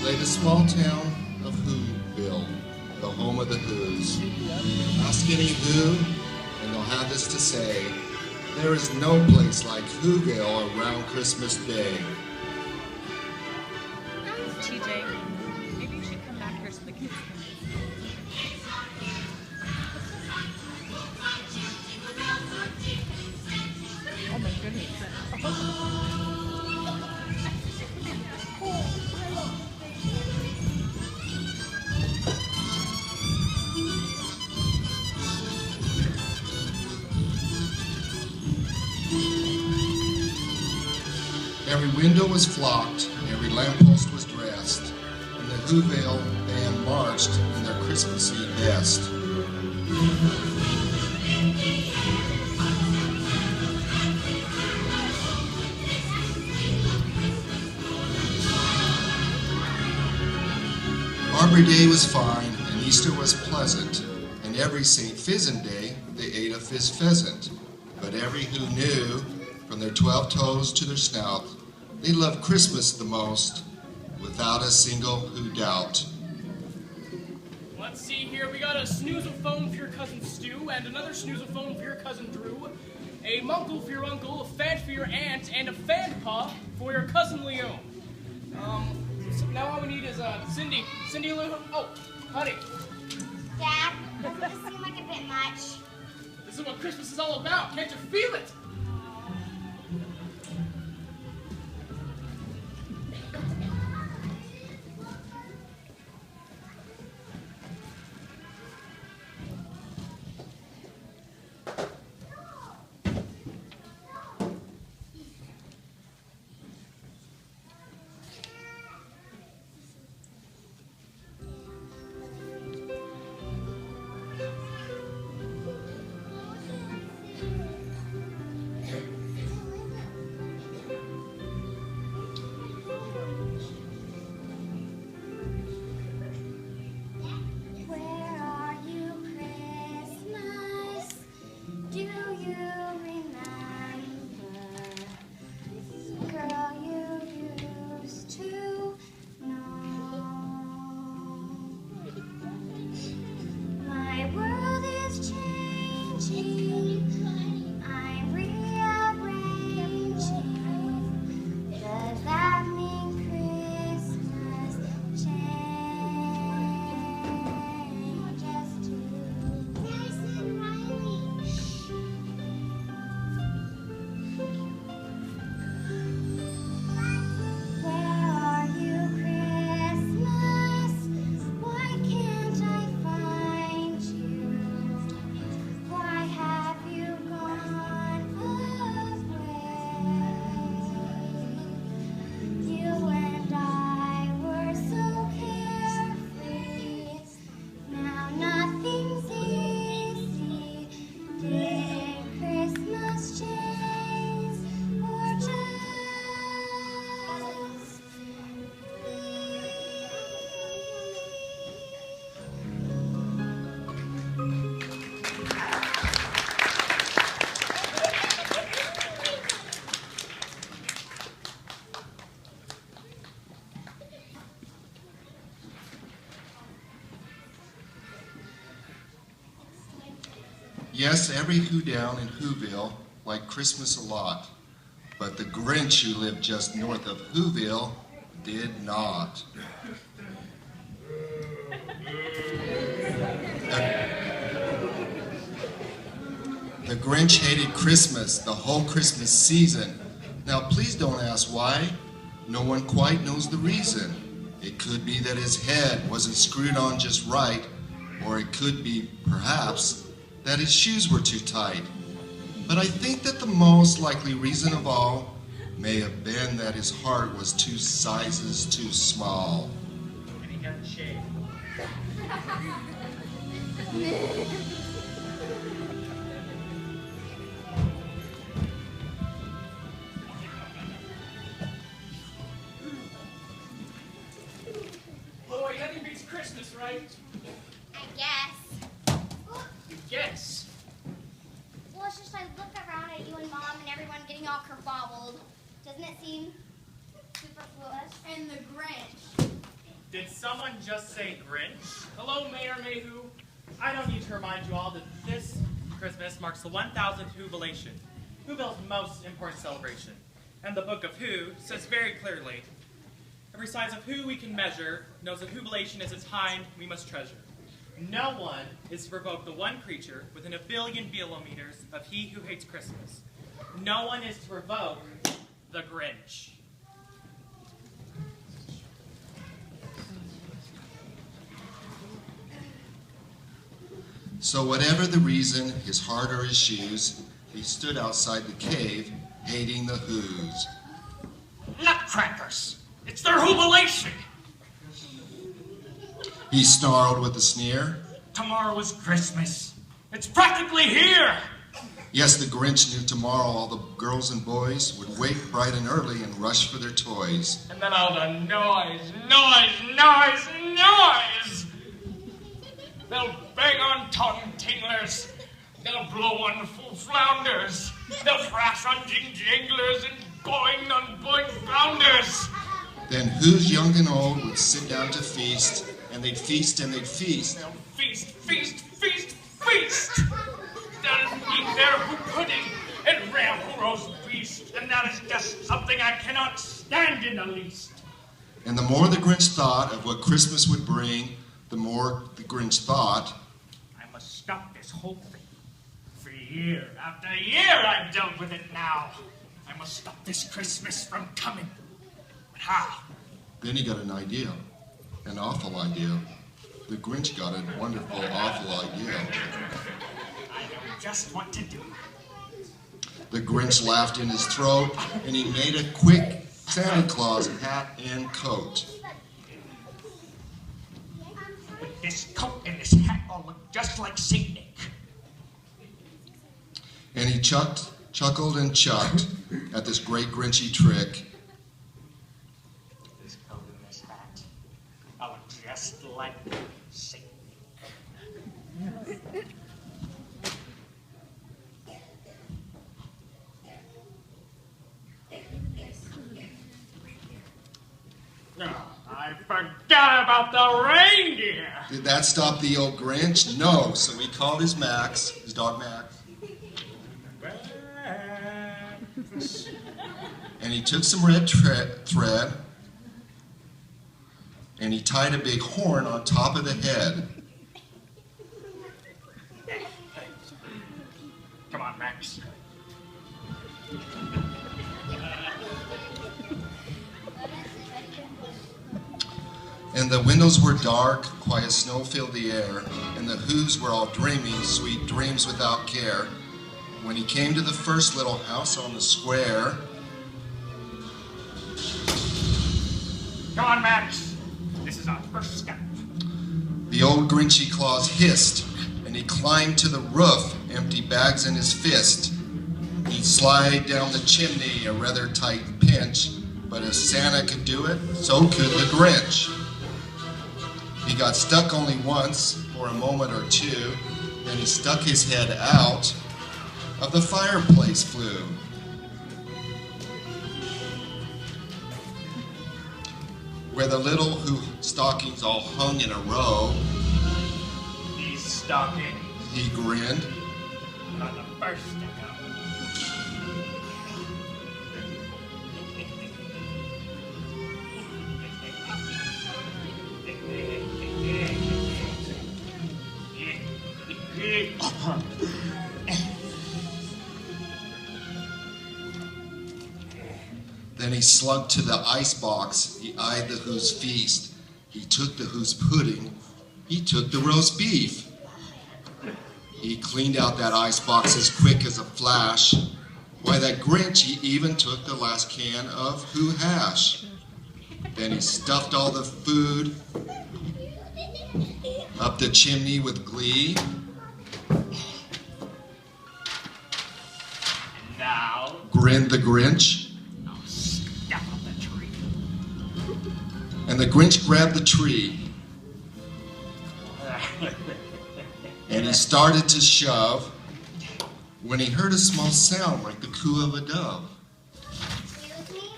lay the small town of Whoville, the home of the Whos. Ask any Who, and they'll have this to say: there is no place like Whoville around Christmas Day. TJ, maybe you should come back here so the kids can. Oh my goodness. Every window was flocked, every lamppost was dressed, and the Whoville band marched in their Christmassy best. Arbor Day was fine, and Easter was pleasant, and every St. Fizzin' Day they ate a fizz pheasant. But every Who knew, from their 12 toes to their snout, they loved Christmas the most, without a single Who doubt. Let's see here, we got a snooze-a-phone for your cousin Stu, and another snooze-a-phone for your cousin Drew, a munkle for your uncle, a fad for your aunt, and a fan paw for your cousin Leon. So now all we need is Cindy. Cindy Lou. Oh, honey. Dad, doesn't this seem like a bit much? This is what Christmas is all about. Can't you feel it? Yes, every Who down in Whoville liked Christmas a lot, but the Grinch who lived just north of Whoville did not. The Grinch hated Christmas, the whole Christmas season. Now please don't ask why. No one quite knows the reason. It could be that his head wasn't screwed on just right, or it could be, perhaps, that his shoes were too tight. But I think that the most likely reason of all may have been that his heart was 2 sizes too small. And he got shaved. Boy, nothing beats Christmas, right? I guess. You guess. Well, it's just I look around at you and Mom and everyone getting all kerfobbled. Doesn't it seem superfluous? And the Grinch. Did someone just say Grinch? Hello, Mayor Mayhew. I don't need to remind you all that this Christmas marks the 1000th Whovilation, Whoville's most important celebration. And the Book of Who says very clearly, every size of who we can measure knows that Whovilation is a time we must treasure. No one is to provoke the one creature within 1 billion kilometers of he who hates Christmas. No one is to provoke the Grinch. So whatever the reason, his heart or his shoes, he stood outside the cave, hating the Whos. Nutcrackers! It's their Whovilation! He snarled with a sneer. Tomorrow is Christmas. It's practically here! Yes, the Grinch knew tomorrow all the girls and boys would wake bright and early and rush for their toys. And then all the noise, noise, noise, noise! They'll bang on tongue tinglers. They'll blow on full flounders. They'll thrash on jing-jinglers and boing on boing founders. Then Who's young and old would sit down to feast, and they'd feast and they'd feast. They'll feast, feast, feast, feast. They'll eat their Who pudding and rare Who roast beast, and that is just something I cannot stand in the least. And the more the Grinch thought of what Christmas would bring, the more the Grinch thought, I must stop this whole thing. For year after year I've dealt with it now. I must stop this Christmas from coming. But how? then he got an idea, an awful idea. The Grinch got a wonderful, awful idea. I know just what to do. The Grinch laughed in his throat, and he made a quick Santa Claus hat and coat. With this coat and this hat, I'll look just like Saint Nick. And he chuckled and chucked at this great Grinchy trick. This coat and this hat, I'll look just like Saint Nick. I forgot about the reindeer. Did that stop the old Grinch? No. So he called his Max, his dog Max, and he took some red thread, and he tied a big horn on top of the head. Come on, Max. And the windows were dark, quiet snow filled the air, and the Whos were all dreaming sweet dreams without care. When he came to the first little house on the square, Come on, Max. This is our first step. the old Grinchy Claus hissed, and he climbed to the roof, empty bags in his fist. He'd slide down the chimney, a rather tight pinch, but if Santa could do it, so could the Grinch. He got stuck only once, for a moment or two, then he stuck his head out of the fireplace flue. Where the little Who stockings all hung in a row, These stockings he grinned. are the first to go. Then he slunk to the icebox. He eyed the Who's feast. He took the Who's pudding. He took the roast beef. He cleaned out that icebox as quick as a flash. Why, that Grinch, he even took the last can of Who hash. Then he stuffed all the food up the chimney with glee. Now, Grinned the Grinch. I'll step up the tree. And the Grinch grabbed the tree. And he started to shove when he heard a small sound like the coo of a dove. Excuse me?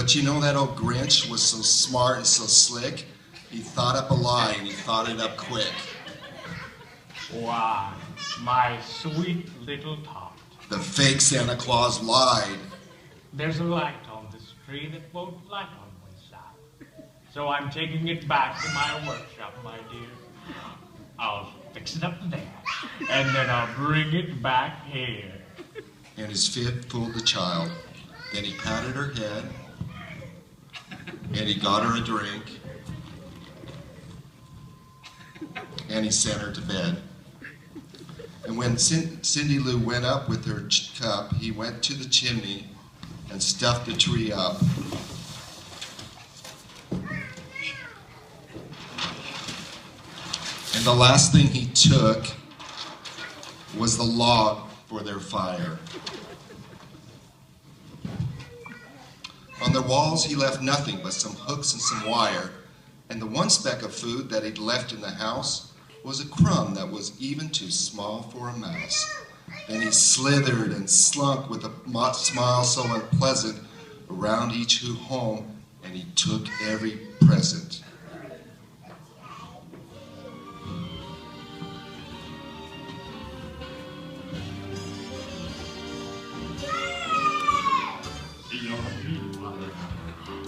But you know that old Grinch was so smart and so slick? He thought up a lie and he thought it up quick. Why, my sweet little tot. The fake Santa Claus lied. There's a light on this tree that won't light on one side. So I'm taking it back to my workshop, my dear. I'll fix it up there, and then I'll bring it back here. And his fit fooled the child. Then he patted her head, and he got her a drink, and he sent her to bed. And when Cindy Lou went up with her cup, he went to the chimney and stuffed the tree up. And the last thing he took was the log for their fire. On their walls, he left nothing but some hooks and some wire, and the one speck of food that he'd left in the house was a crumb that was even too small for a mouse. Then he slithered and slunk with a smile so unpleasant around each home, and he took every present.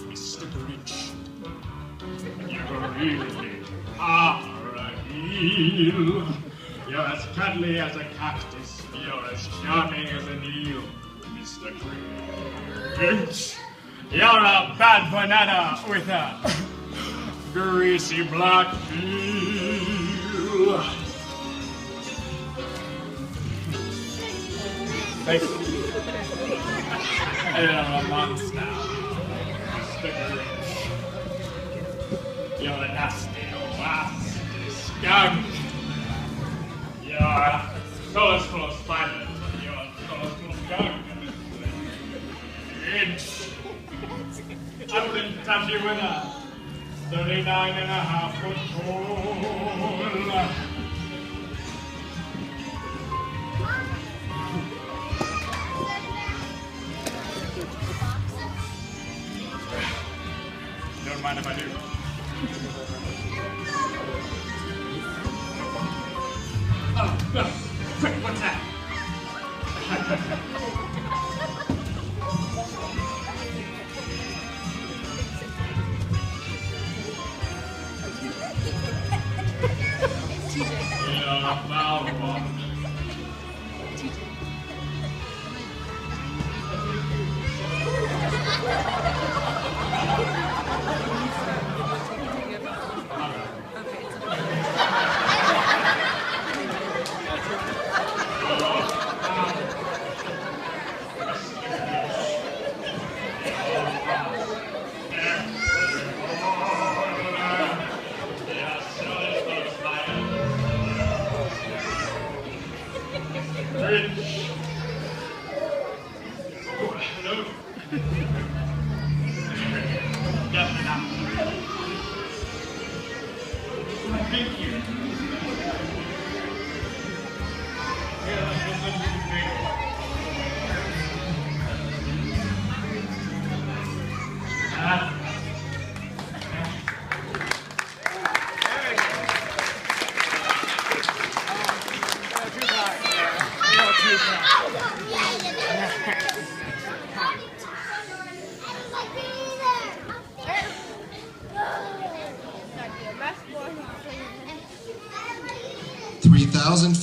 Mr. Grinch, you really are a heel. You're as cuddly as a cactus. You're as charming as an eel, Mr. Grinch. You're a bad banana with a greasy black peel. Thank you. You're a monster, Mr. Grinch. You're a nasty, nasty skunk. You're so full of spiders. You're so full of skunk. Grinch. I wouldn't touch you with a 39.5-foot pole. Don't mind if I do. Oh, quick, what's that? You're a foul one.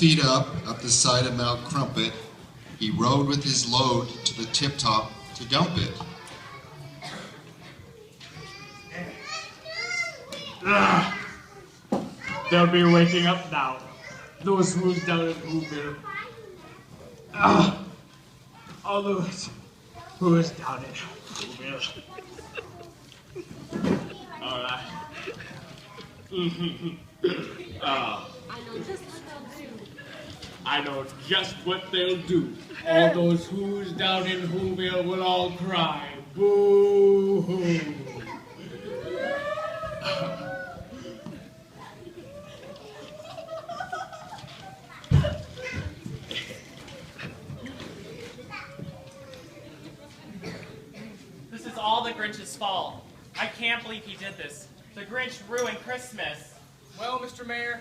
Feet up the side of Mount Crumpet, he rode with his load to the tip top to dump it. They'll be waking up now. Those who's down in Whoville. All those who is down in Whoville. All right. I know just what they'll do. All those who's down in Whoville will all cry. Boo-hoo. This is all that Grinch's fault. I can't believe he did this. The Grinch ruined Christmas. Well, Mr. Mayor,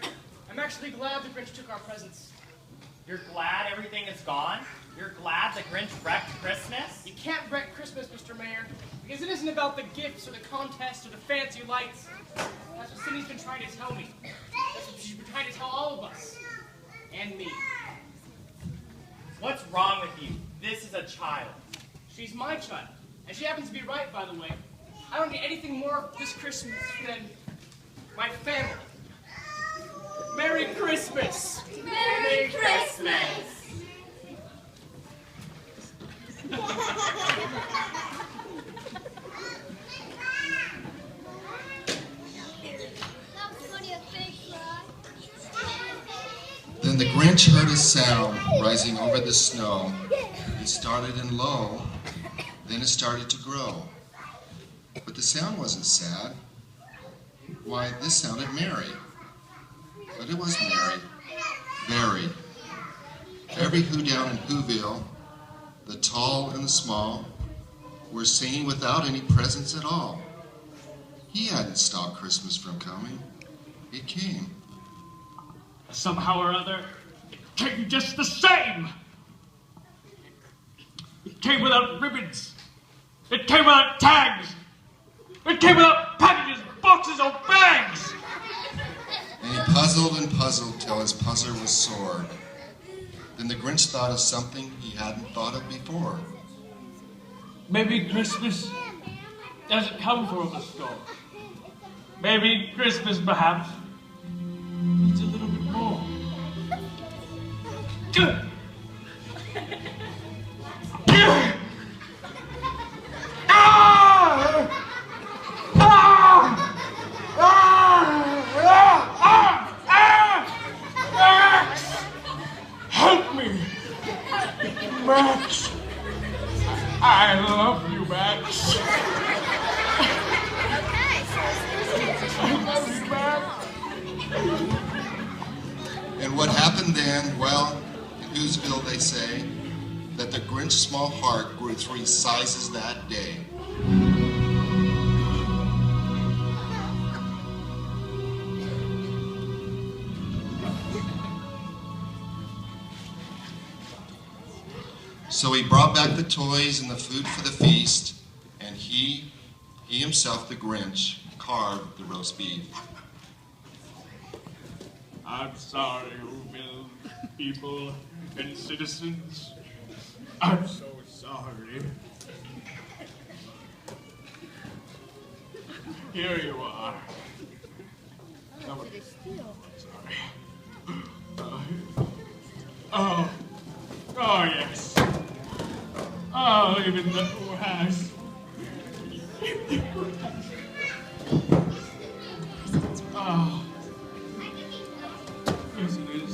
I'm actually glad the Grinch took our presents. You're glad everything is gone? You're glad the Grinch wrecked Christmas? You can't wreck Christmas, Mr. Mayor, because it isn't about the gifts or the contest or the fancy lights. That's what Cindy's been trying to tell me. That's what she's been trying to tell all of us. And me. What's wrong with you? This is a child. She's my child. And she happens to be right, by the way. I don't need anything more this Christmas than my family. Merry Christmas! Merry Christmas! Then the Grinch heard a sound rising over the snow. It started in low, then it started to grow. But the sound wasn't sad. Why, this sounded merry. But it was merry. Very. Every who down in Whoville, the tall and the small, were singing without any presents at all. He hadn't stopped Christmas from coming. It came. Somehow or other, it came just the same. It came without ribbons. It came without tags. It came without packages, boxes, or bags. And he puzzled and puzzled till his puzzler was sore. Then the Grinch thought of something he hadn't thought of before. Maybe Christmas doesn't come from a store. Maybe Christmas, perhaps, needs a little bit more. Help me! Max! I love you, Max! I love you, Max! And what happened then, well, in Whoville they say that the Grinch's small heart grew 3 sizes that day. So he brought back the toys and the food for the feast, and he himself, the Grinch, carved the roast beef. I'm sorry, Whoville people and citizens. I'm so sorry. Here you are. Oh, sorry. Oh, yes. Oh, even the has. Oh. Yes, it is.